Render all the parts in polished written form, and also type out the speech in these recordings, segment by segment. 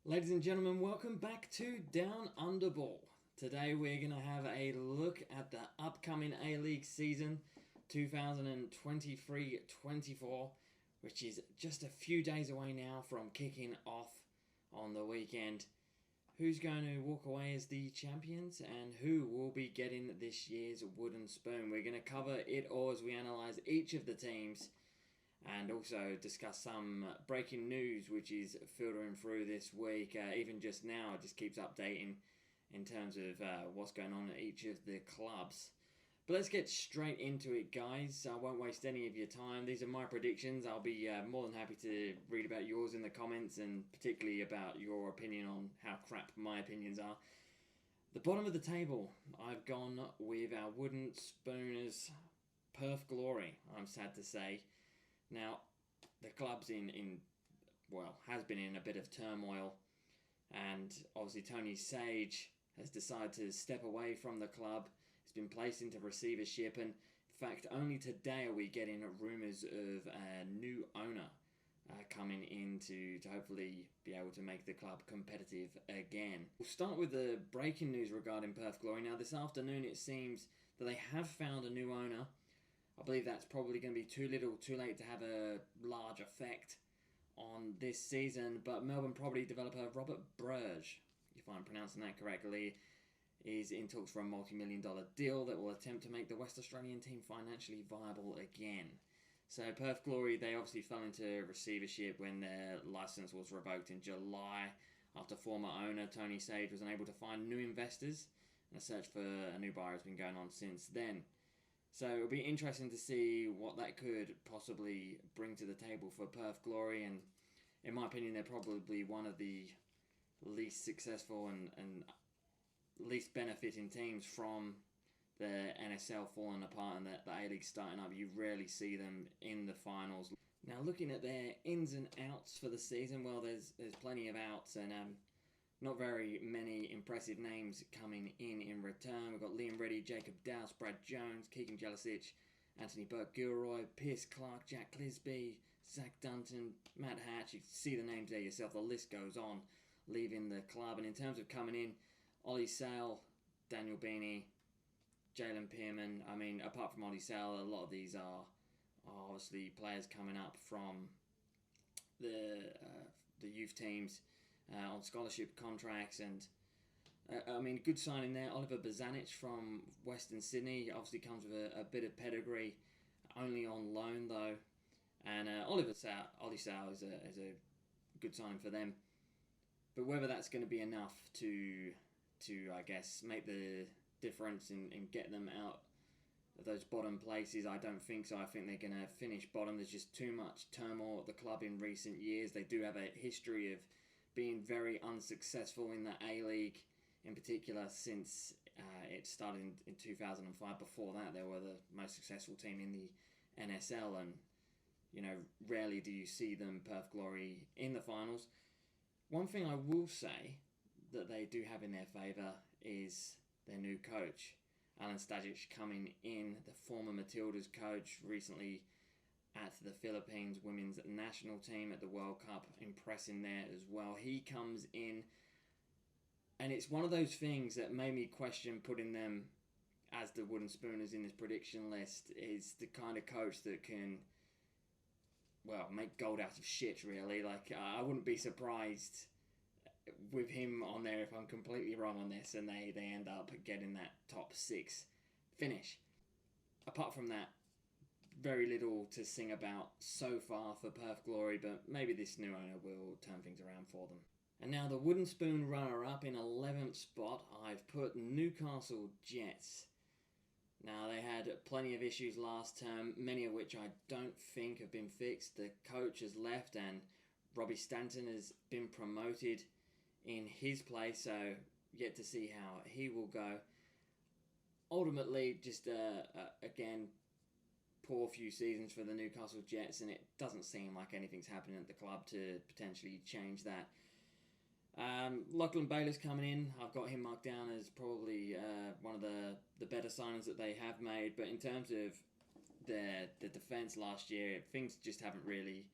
Ladies and gentlemen, welcome back to Down Under Ball. Today we're going to have a look at the upcoming A-League season 2023-24, which is just a few days away now from kicking off on the weekend. Who's going to walk away as the champions and who will be getting this year's wooden spoon? We're going to cover it all as we analyse each of the teams and also discuss some breaking news which is filtering through this week. Even just now, it just keeps updating in terms of what's going on at each of the clubs. But let's get straight into it, guys. I won't waste any of your time. These are my predictions. I'll be more than happy to read about yours in the comments and particularly about your opinion on how crap my opinions are. The bottom of the table, I've gone with our wooden spooners, Perth Glory, I'm sad to say. Now, the club's has been in a bit of turmoil, and obviously Tony Sage has decided to step away from the club. He's been placed into receivership, and in fact, only today are we getting rumours of a new owner coming in to hopefully be able to make the club competitive again. We'll start with the breaking news regarding Perth Glory. Now, this afternoon it seems that they have found a new owner. I believe that's probably going to be too little, too late to have a large effect on this season. But Melbourne property developer Robert Burge, if I'm pronouncing that correctly, is in talks for a multi-million-dollar deal that will attempt to make the West Australian team financially viable again. So Perth Glory, they obviously fell into receivership when their licence was revoked in July after former owner Tony Sage was unable to find new investors, and a search for a new buyer has been going on since then. So it'll be interesting to see what that could possibly bring to the table for Perth Glory, and in my opinion, they're probably one of the least successful and least benefiting teams from the NSL falling apart and the A-League starting up. You rarely see them in the finals. Now, looking at their ins and outs for the season, well, there's plenty of outs and not very many impressive names coming in return. We've got Liam Reddy, Jacob Dowse, Brad Jones, Keegan Jelicic, Anthony Burke-Gilroy, Pierce Clark, Jack Clisby, Zach Dunton, Matt Hatch. You see the names there yourself. The list goes on, leaving the club. And in terms of coming in, Ollie Sale, Daniel Beanie, Jalen Pearman. I mean, apart from Ollie Sale, a lot of these are obviously players coming up from the youth teams on scholarship contracts, and good signing there. Oliver Bozanic from Western Sydney obviously comes with a bit of pedigree, only on loan though, and Ollie Sale is a good signing for them. But whether that's going to be enough to I guess make the difference and get them out of those bottom places, I don't think so. I think they're going to finish bottom. There's just too much turmoil at the club in recent years. They do have a history of being very unsuccessful in the A-League, in particular since it started in 2005. Before that, they were the most successful team in the NSL, and rarely do you see them, Perth Glory, in the finals. One thing I will say that they do have in their favour is their new coach, Alan Stajic, coming in, the former Matildas coach, recently at the Philippines women's national team at the World Cup, impressing there as well. He comes in, and it's one of those things that made me question putting them as the wooden spooners in this prediction list. Is the kind of coach that can, make gold out of shit, really. I wouldn't be surprised with him on there if I'm completely wrong on this and they end up getting that top 6 finish. Apart from that, very little to sing about so far for Perth Glory, but maybe this new owner will turn things around for them. And now the wooden spoon runner-up in 11th spot, I've put Newcastle Jets. Now, they had plenty of issues last term, many of which I don't think have been fixed. The coach has left and Robbie Stanton has been promoted in his place, so yet to see how he will go. Ultimately, just again, poor few seasons for the Newcastle Jets, and it doesn't seem like anything's happening at the club to potentially change that. Lachlan Baylor's coming in. I've got him marked down as probably one of the better signings that they have made, but in terms of the defence last year, things just haven't really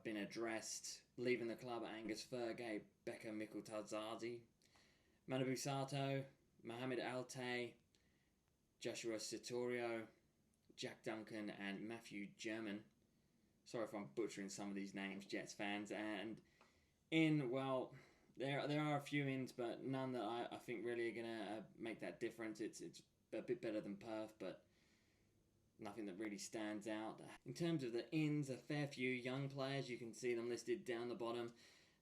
been addressed. Leaving the club, Angus Fergay, Becca Mcaurthur, Manabu Sato, Mohamed Altay, Joshua Sitorio, Jack Duncan, and Matthew German. Sorry if I'm butchering some of these names, Jets fans. And well, there are a few ins, but none that I think really are going to make that difference. It's a bit better than Perth, but nothing that really stands out. In terms of the ins, a fair few young players. You can see them listed down the bottom.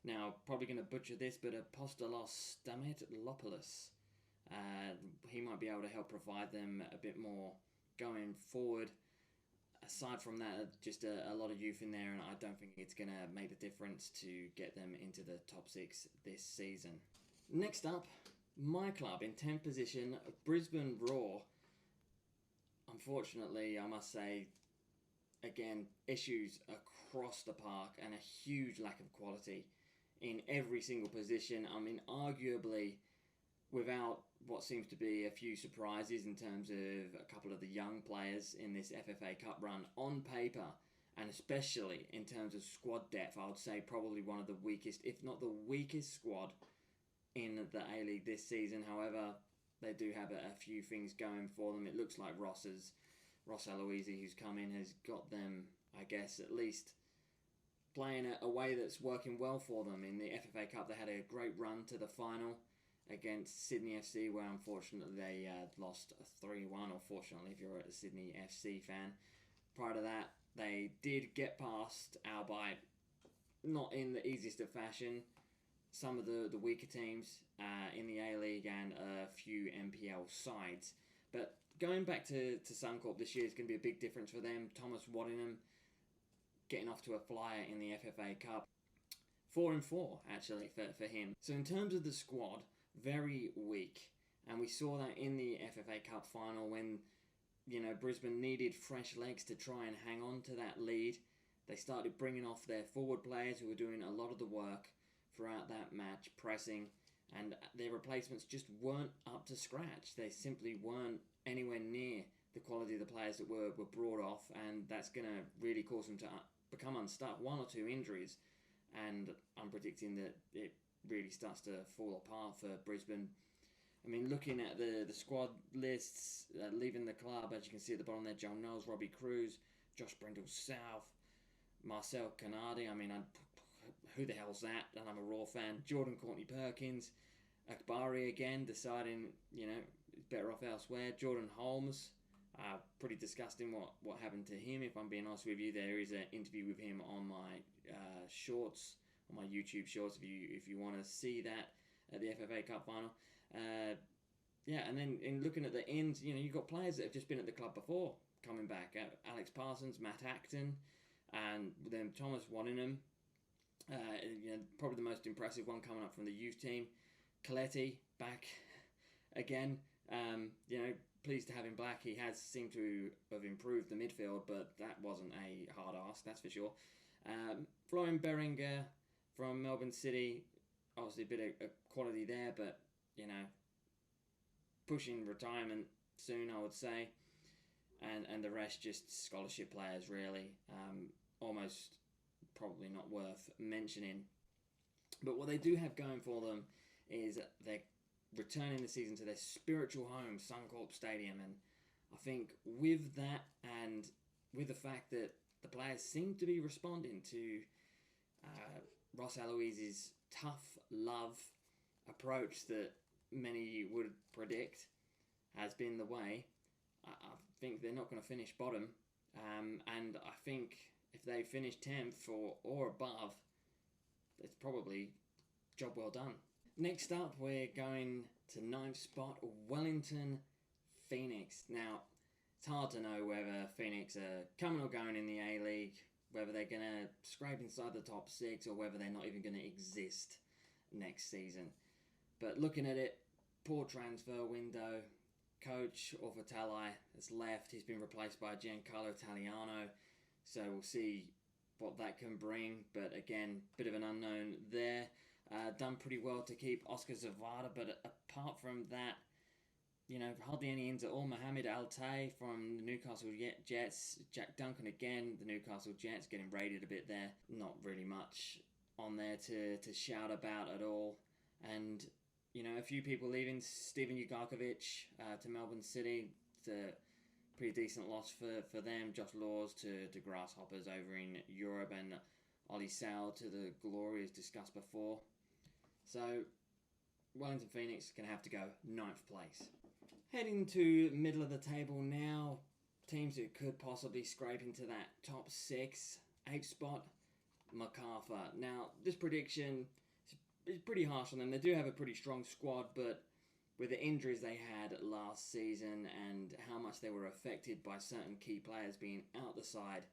Now, probably going to butcher this, but Apostolos Stamatopoulos. He might be able to help provide them a bit more going forward. Aside from that, just a lot of youth in there, and I don't think it's going to make the difference to get them into the top 6 this season. Next up, my club in 10th position, Brisbane Roar. Unfortunately, I must say, again, issues across the park and a huge lack of quality in every single position. I mean, arguably, without what seems to be a few surprises in terms of a couple of the young players in this FFA Cup run, on paper, and especially in terms of squad depth, I would say probably one of the weakest, if not the weakest squad in the A-League this season. However, they do have a few things going for them. It looks like Ross Aloisi, who's come in, has got them, I guess, at least playing a way that's working well for them. In the FFA Cup, they had a great run to the final against Sydney FC, where unfortunately they lost 3-1, or fortunately if you're a Sydney FC fan. Prior to that, they did get past, albeit not in the easiest of fashion, some of the weaker teams in the A-League and a few NPL sides. But going back to Suncorp this year is going to be a big difference for them. Thomas Waddingham getting off to a flyer in the FFA Cup. 4-4 actually for him. So in terms of the squad, very weak. And we saw that in the FFA Cup final when, Brisbane needed fresh legs to try and hang on to that lead. They started bringing off their forward players who were doing a lot of the work throughout that match, pressing, and their replacements just weren't up to scratch. They simply weren't anywhere near the quality of the players that were brought off, and that's going to really cause them to become unstuck. 1 or 2 injuries, and I'm predicting that it really starts to fall apart for Brisbane. I mean, looking at the squad lists, leaving the club, as you can see at the bottom there, John Knowles, Robbie Cruz, Josh Brindle-South, Marcel Canardi. I mean, who the hell's that? And I'm a Raw fan. Jordan Courtney-Perkins, Akbari again, deciding, he's better off elsewhere. Jordan Holmes, pretty disgusting what happened to him, if I'm being honest with you. There is an interview with him on my shorts, on my YouTube shorts, if you want to see that at the FFA Cup final. And then in looking at the ends, you've got players that have just been at the club before coming back. Alex Parsons, Matt Acton, and then Thomas Waddingham. Probably the most impressive one coming up from the youth team. Coletti back again. Pleased to have him back. He has seemed to have improved the midfield, but that wasn't a hard ask, that's for sure. Florian Beringer from Melbourne City, obviously a bit of quality there, but pushing retirement soon, I would say. And the rest just scholarship players, really. Almost probably not worth mentioning. But what they do have going for them is they're returning the season to their spiritual home, Suncorp Stadium. And I think with that, and with the fact that the players seem to be responding to Ross Aloisi's tough love approach that many would predict has been the way, I think they're not going to finish bottom. And I think if they finish 10th or above, it's probably job well done. Next up, we're going to 9th spot, Wellington Phoenix. Now, it's hard to know whether Phoenix are coming or going in the A-League, whether they're going to scrape inside the top 6 or whether they're not even going to exist next season. But looking at it, poor transfer window. Coach Orfatali has left. He's been replaced by Giancarlo Italiano. So we'll see what that can bring. But again, bit of an unknown there. Done pretty well to keep Oscar Zavada. But apart from that, hardly any ins at all. Mohamed Altay from the Newcastle Jets. Jack Duncan again, the Newcastle Jets, getting rated a bit there. Not really much on there to shout about at all. And, a few people leaving. Steven Ugarkovic to Melbourne City. It's a pretty decent loss for them. Josh Laws to Grasshoppers over in Europe. And Ollie Sale to the Glory, as discussed before. So, Wellington Phoenix going to have to go 9th place. Heading to middle of the table now, teams that could possibly scrape into that top 6, 8th spot, Mcaurthur. Now, this prediction is pretty harsh on them. They do have a pretty strong squad, but with the injuries they had last season and how much they were affected by certain key players being out the side,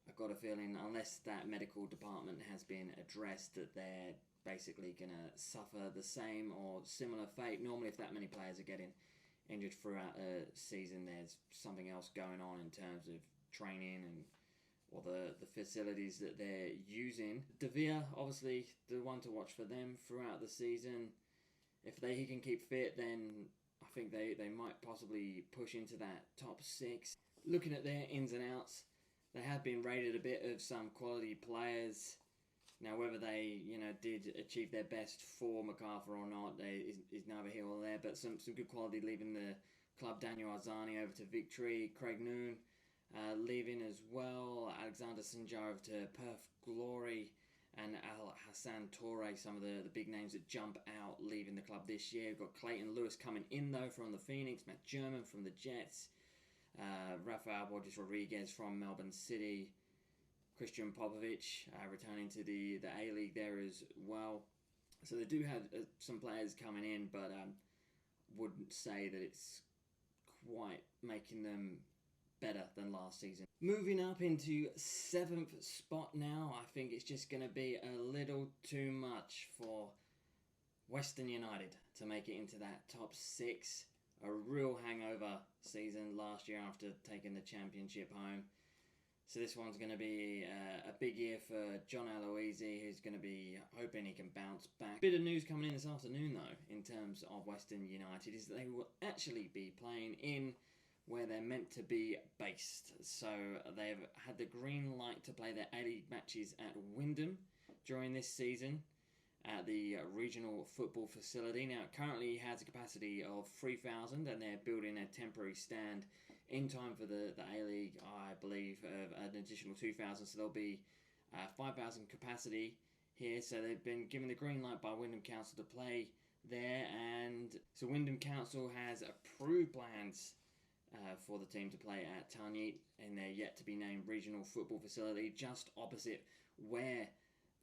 I've got a feeling, unless that medical department has been addressed, that they're basically going to suffer the same or similar fate. Normally, if that many players are getting injured throughout a season, there's something else going on in terms of training or the facilities that they're using. De Vere, obviously, the one to watch for them throughout the season. If he can keep fit, then I think they might possibly push into that top 6. Looking at their ins and outs, they have been rated a bit of some quality players. Now, whether they, did achieve their best for Mcaurthur or not is neither here or there, but some good quality leaving the club. Daniel Arzani over to Victory, Craig Noon leaving as well, Alexander Sinjar over to Perth Glory, and Al Hassan Toure, some of the big names that jump out leaving the club this year. We've got Clayton Lewis coming in, though, from the Phoenix, Matt German from the Jets, Rafael Borges Rodriguez from Melbourne City, Christian Popovic returning to the A-League there as well. So they do have some players coming in, but wouldn't say that it's quite making them better than last season. Moving up into 7th spot now, I think it's just going to be a little too much for Western United to make it into that top 6. A real hangover season last year after taking the championship home. So this one's going to be a big year for John Aloisi, who's going to be hoping he can bounce back. Bit of news coming in this afternoon, though, in terms of Western United, is that they will actually be playing in where they're meant to be based. So they've had the green light to play their A-League matches at Wyndham during this season at the regional football facility. Now, it currently has a capacity of 3,000, and they're building a temporary stand in time for the A-League, I believe, an additional 2,000. So there'll be 5,000 capacity here. So they've been given the green light by Wyndham Council to play there. And so Wyndham Council has approved plans for the team to play at Tarneet in their yet-to-be-named regional football facility just opposite where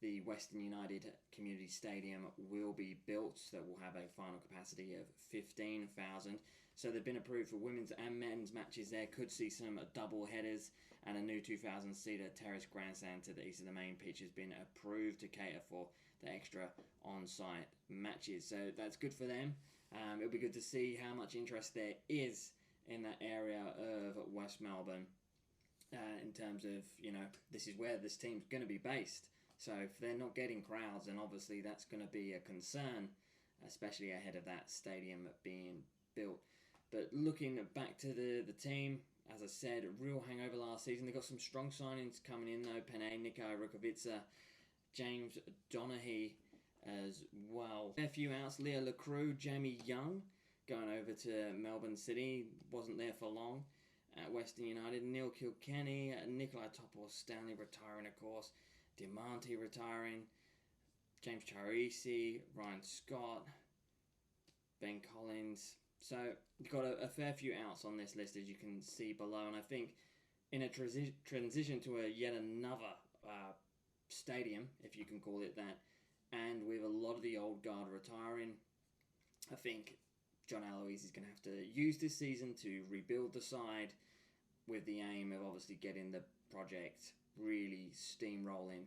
the Western United Community Stadium will be built. That will have a final capacity of 15,000. So they've been approved for women's and men's matches there. Could see some double headers, and a new 2,000-seater terrace grandstand to the east of the main pitch has been approved to cater for the extra on-site matches. So that's good for them. It'll be good to see how much interest there is in that area of West Melbourne in terms of, this is where this team's going to be based. So if they're not getting crowds, then obviously that's going to be a concern, especially ahead of that stadium being built. But looking back to the team, as I said, a real hangover last season. They've got some strong signings coming in, though. Pene, Nico Rukovica, James Donaghy as well. A few outs, Leo Lacroix, Jamie Young going over to Melbourne City. Wasn't there for long at Western United. Neil Kilkenny, Nikolai Topor-Stanley retiring, of course. Diamante retiring. James Charisi, Ryan Scott, Ben Collins. So you've got a fair few outs on this list, as you can see below. And I think in a transition to yet another stadium, if you can call it that, and with a lot of the old guard retiring, I think John Aloisi is going to have to use this season to rebuild the side with the aim of obviously getting the project really steamrolling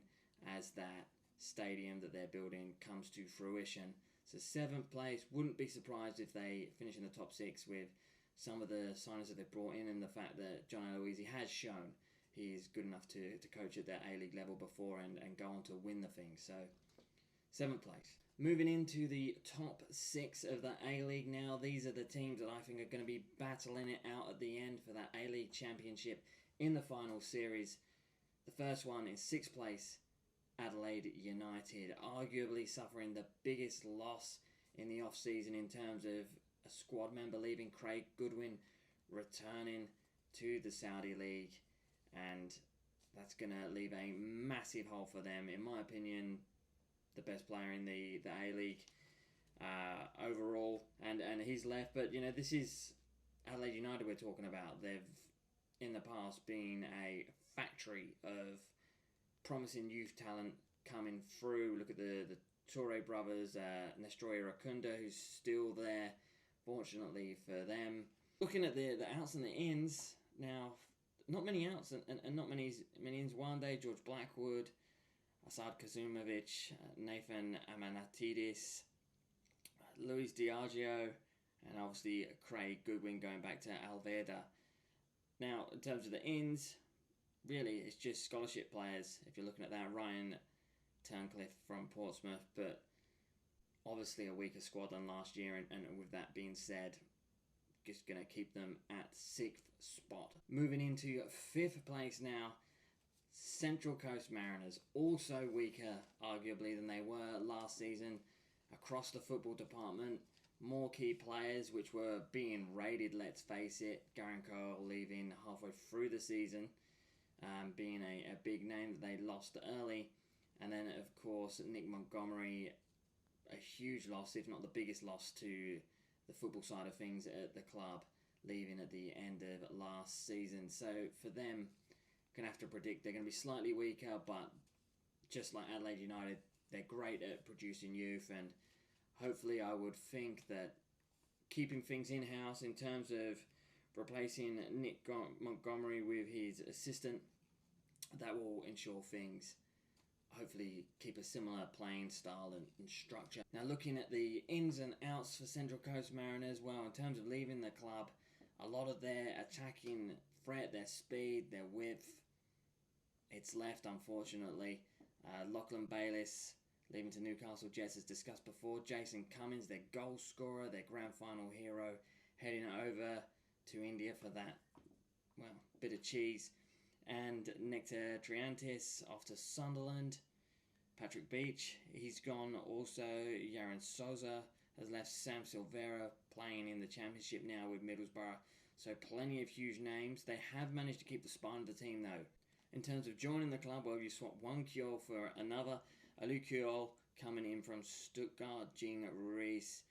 as that stadium that they're building comes to fruition. So 7th place, wouldn't be surprised if they finish in the top 6 with some of the signings that they've brought in, and the fact that John Aloisi has shown he is good enough to coach at that A-League level before and go on to win the thing. So 7th place. Moving into the top 6 of the A-League now. These are the teams that I think are going to be battling it out at the end for that A-League Championship in the final series. The first one is 6th place, Adelaide United, arguably suffering the biggest loss in the off-season in terms of a squad member leaving, Craig Goodwin returning to the Saudi League, and that's going to leave a massive hole for them. In my opinion, the best player in the A-League overall, and he's left. But, this is Adelaide United we're talking about. They've, in the past, been a factory of promising youth talent coming through. Look at the Toure brothers, Nestroya Rakunda, who's still there, fortunately for them. Looking at the outs and the ins, now, not many outs and not many ins. One day, George Blackwood, Asad Kazumovic, Nathan Amanatidis, Luis Diageo, and obviously Craig Goodwin going back to Alveda. Now, in terms of the ins, really, it's just scholarship players. If you're looking at that, Ryan Turncliffe from Portsmouth, but obviously a weaker squad than last year, and with that being said, just going to keep them at 6th spot. Moving into 5th place now, Central Coast Mariners, also weaker arguably than they were last season across the football department. More key players which were being raided, let's face it. Garen Cole leaving halfway through the season, being a big name that they lost early. And then, of course, Nick Montgomery, a huge loss, if not the biggest loss to the football side of things at the club, leaving at the end of last season. So for them, going to have to predict they're going to be slightly weaker, but just like Adelaide United, they're great at producing youth, and hopefully I would think that keeping things in-house in terms of replacing Nick Montgomery with his assistant, that will ensure things hopefully keep a similar playing style and structure. Now, looking at the ins and outs for Central Coast Mariners, well, in terms of leaving the club, a lot of their attacking threat, their speed, their width, it's left, unfortunately. Lachlan Bayliss leaving to Newcastle Jets, as discussed before. Jason Cummins, their goal scorer, their grand final hero, heading over to India for that, well, bit of cheese. And Nectar Triantis off to Sunderland. Patrick Beach, he's gone also. Yaron Souza has left. Sam Silvera playing in the Championship now with Middlesbrough. So plenty of huge names. They have managed to keep the spine of the team though. In terms of joining the club, well, you swap one Kjol for another. Alu Kjol coming in from Stuttgart. Jean Rees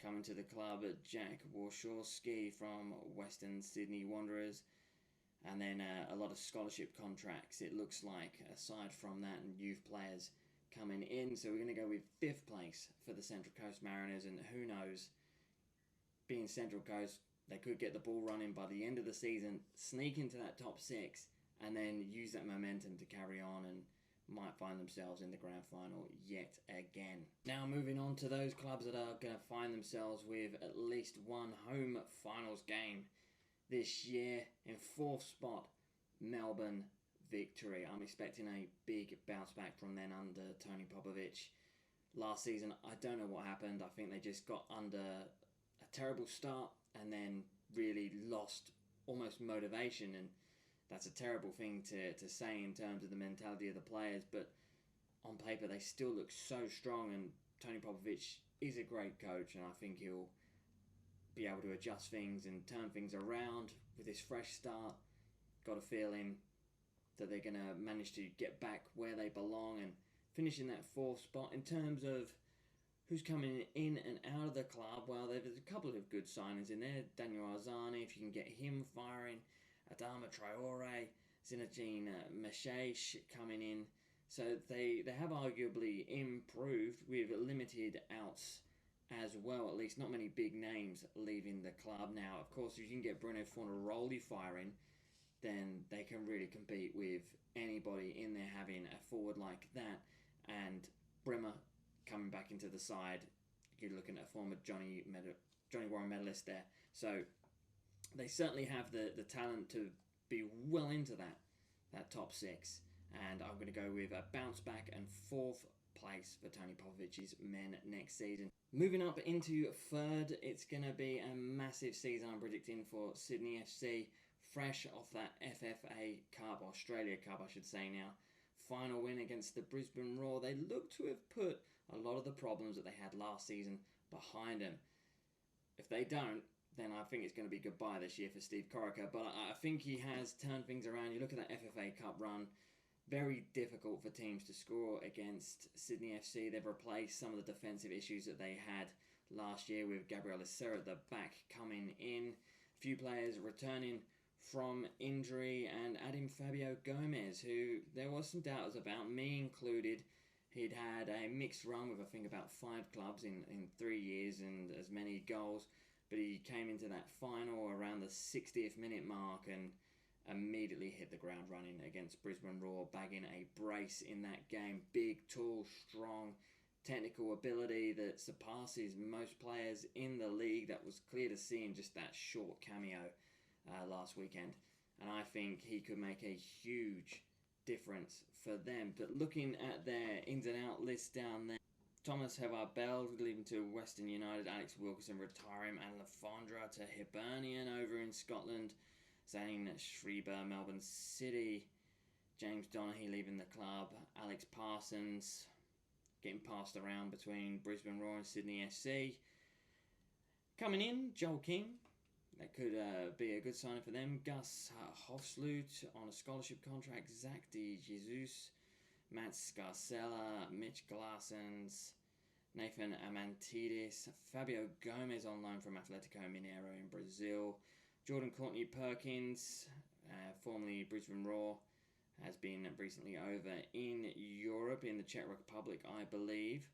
coming to the club. Jack Warshawski from Western Sydney Wanderers. And then a lot of scholarship contracts, it looks like, aside from that, and youth players coming in. So we're going to go with 5th place for the Central Coast Mariners, and who knows, being Central Coast, they could get the ball running by the end of the season, sneak into that top 6, and then use that momentum to carry on and might find themselves in the grand final yet again. Now moving on to those clubs that are going to find themselves with at least one home finals game this year. In 4th spot, Melbourne Victory. I'm expecting a big bounce back from them under Tony Popovic. Last season, I don't know what happened. I think they just got under a terrible start and then really lost almost motivation, and that's a terrible thing to say in terms of the mentality of the players, but on paper they still look so strong, and Tony Popovic is a great coach, and I think he'll be able to adjust things and turn things around with this fresh start. Got a feeling that they're going to manage to get back where they belong and finish in that 4th spot. In terms of who's coming in and out of the club, well, there's a couple of good signings in there. Daniel Arzani, if you can get him firing. Adama Traore, Zinedine Meshesh coming in. So they have arguably improved with limited outs as well, at least not many big names leaving the club. Now, of course, if you can get Bruno Fornaroli firing, then they can really compete with anybody in there having a forward like that. And Brimmer coming back into the side, you're looking at a former Johnny Warren medalist there. So they certainly have the talent to be well into that top 6. And I'm going to go with a bounce back and 4th place for Tony Popovich's men next season. Moving up into third, it's going to be a massive season, I'm predicting, for Sydney FC, fresh off that FFA Cup, Australia Cup I should say now, final win against the Brisbane Roar. They look to have put a lot of the problems that they had last season behind them. If they don't, then I think it's going to be goodbye this year for Steve Corica. But I think he has turned things around. You look at that FFA Cup run, very difficult for teams to score against Sydney FC. They've replaced some of the defensive issues that they had last year with Gabriel Licera at the back coming in. A few players returning from injury and adding Fabio Gomez, who there was some doubters about, me included. He'd had a mixed run with I think about 5 clubs in 3 years and as many goals. But he came into that final around the 60th minute mark and immediately hit the ground running against Brisbane Roar, bagging a brace in that game. Big, tall, strong, technical ability that surpasses most players in the league. That was clear to see in just that short cameo last weekend. And I think he could make a huge difference for them. But looking at their ins and out list down there, Thomas Hevar-Bell leaving to Western United, Alex Wilkinson retiring, and Lafondra to Hibernian over in Scotland, Zane Schreiber, Melbourne City, James Donaghy leaving the club, Alex Parsons getting passed around between Brisbane Roar and Sydney FC. Coming in, Joel King, that could be a good signing for them. Gus Hofsloot on a scholarship contract, Zach De Jesus, Matt Scarcella, Mitch Glassens, Nathan Amantidis, Fabio Gomez on loan from Atletico Mineiro in Brazil, Jordan Courtney Perkins, formerly Brisbane Roar, has been recently over in Europe, in the Czech Republic, I believe.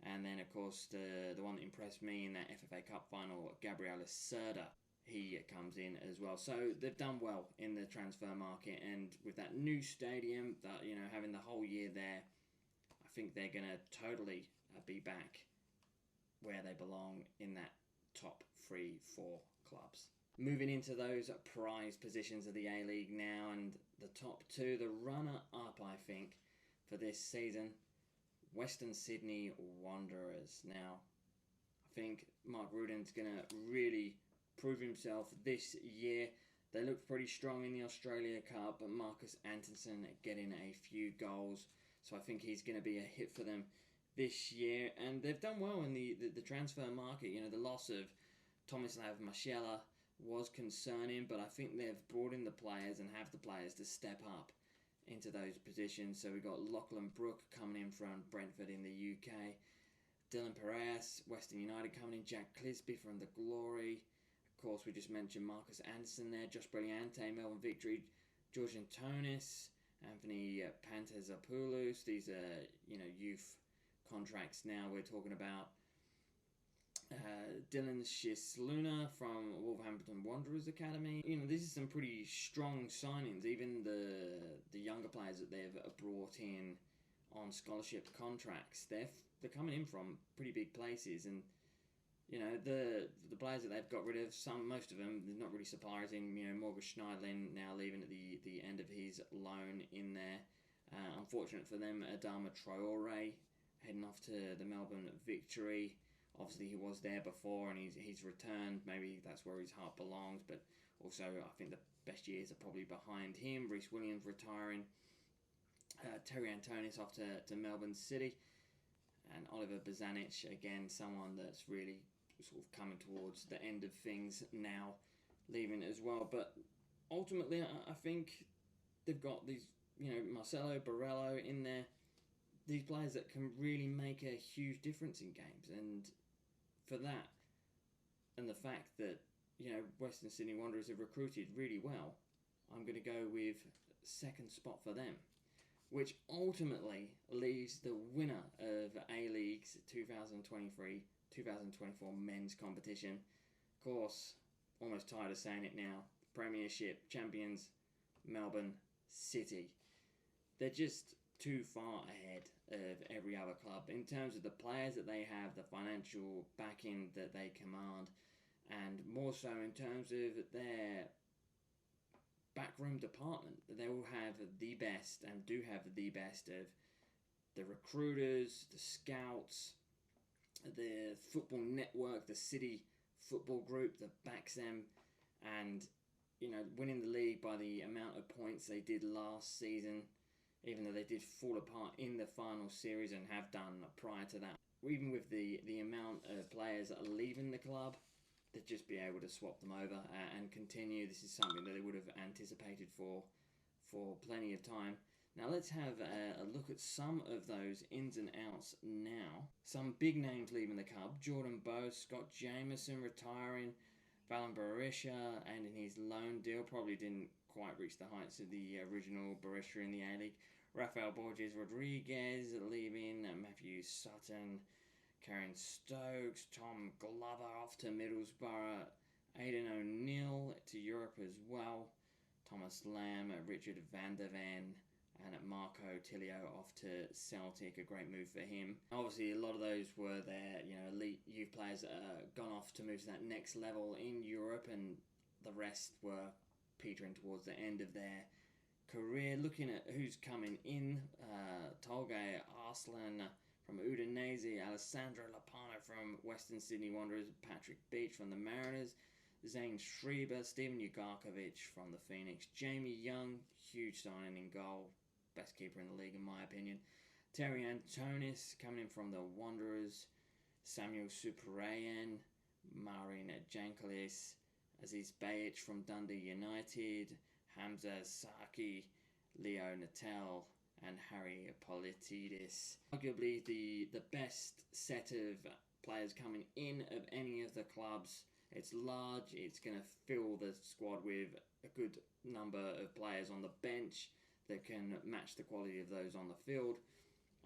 And then, of course, the one that impressed me in that FFA Cup final, Gabriel Licera, he comes in as well. So they've done well in the transfer market, and with that new stadium, that having the whole year there, I think they're going to totally be back where they belong in that top 3-4 clubs. Moving into those prize positions of the A-League now, and the top 2, the runner-up, I think, for this season, Western Sydney Wanderers. Now, I think Mark Ruden's going to really prove himself this year. They looked pretty strong in the Australia Cup, but Marcus Antonsen getting a few goals, so I think he's going to be a hit for them this year. And they've done well in the transfer market. The loss of Tomislav Marcella was concerning, but I think they've brought in the players and have the players to step up into those positions. So we've got Lachlan Brook coming in from Brentford in the UK, Dylan Perez, Western United coming in, Jack Clisby from the Glory. Of course, we just mentioned Marcus Anderson there, Josh Brilliante, Melbourne Victory, George Antonis, Anthony Pantazopoulos. These are, youth contracts now. We're talking about Dylan Shisluna from Wolverhampton Wanderers Academy. These are some pretty strong signings. Even the younger players that they've brought in on scholarship contracts, they're coming in from pretty big places. And the players that they've got rid of, most of them, they're not really surprising. Morgan Schneidlin now leaving at the end of his loan in there. Unfortunate for them, Adama Traore heading off to the Melbourne Victory. Obviously, he was there before and he's returned. Maybe that's where his heart belongs. But also, I think the best years are probably behind him. Reece Williams retiring. Terry Antonis off to Melbourne City. And Oliver Bozanic, again, someone that's really sort of coming towards the end of things now, leaving as well. But ultimately, I think they've got these, Marcelo Borrello in there. These players that can really make a huge difference in games. And for that, and the fact that, Western Sydney Wanderers have recruited really well, I'm going to go with second spot for them, which ultimately leaves the winner of A-League's 2023-2024 men's competition. Of course, almost tired of saying it now, Premiership champions, Melbourne City. They're just too far ahead of every other club in terms of the players that they have, the financial backing that they command, and more so in terms of their backroom department. They will have the best, and do have the best, of the recruiters, the scouts, the football network, the city football group that backs them, and winning the league by the amount of points they did last season, even though they did fall apart in the final series and have done prior to that. Even with the amount of players that are leaving the club, they'd just be able to swap them over and continue. This is something that they would have anticipated for plenty of time. Now let's have a look at some of those ins and outs now. Some big names leaving the club: Jordan Bowe, Scott Jameson retiring, Valen Berisha ending his loan deal, probably didn't quite reach the heights of the original Berisha in the A-League. Rafael Borges Rodriguez leaving, Matthew Sutton, Karen Stokes, Tom Glover off to Middlesbrough, Aidan O'Neill to Europe as well, Thomas Lamb, Richard van der Ven, and Marco Tilio off to Celtic. A great move for him. Obviously, a lot of those were their elite youth players that gone off to move to that next level in Europe, and the rest were petering towards the end of their career. Looking at who's coming in, Tolga Arslan from Udinese, Alessandro Lapano from Western Sydney Wanderers, Patrick Beach from the Mariners, Zane Schreiber, Steven Ugarkovic from the Phoenix, Jamie Young, huge signing in goal, best keeper in the league in my opinion, Terry Antonis coming in from the Wanderers, Samuel Superayan, Marin Jankelis, Aziz Bayic from Dundee United, Hamza Saki, Leo Natel, and Harry Politidis. Arguably the best set of players coming in of any of the clubs. It's large, it's going to fill the squad with a good number of players on the bench that can match the quality of those on the field.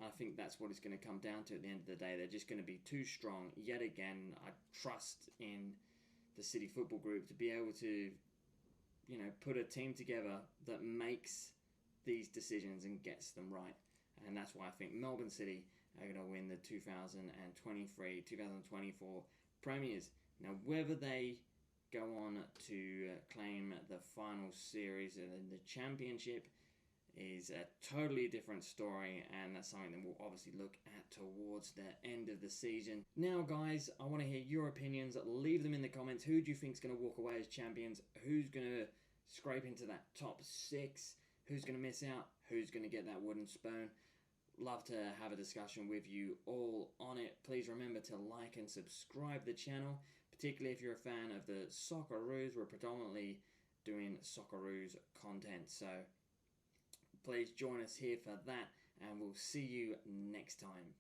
I think that's what it's going to come down to at the end of the day. They're just going to be too strong. Yet again, I trust in the City Football Group to be able to, put a team together that makes these decisions and gets them right. And that's why I think Melbourne City are going to win the 2023-2024 Premiers. Now, whether they go on to claim the final series in the Championship is a totally different story, and that's something that we'll obviously look at towards the end of the season. Now, guys, I want to hear your opinions. Leave them in the comments. Who do you think is going to walk away as champions? Who's going to scrape into that top 6? Who's going to miss out? Who's going to get that wooden spoon? Love to have a discussion with you all on it. Please remember to like and subscribe the channel, particularly if you're a fan of the Socceroos. We're predominantly doing Socceroos content, so please join us here for that, and we'll see you next time.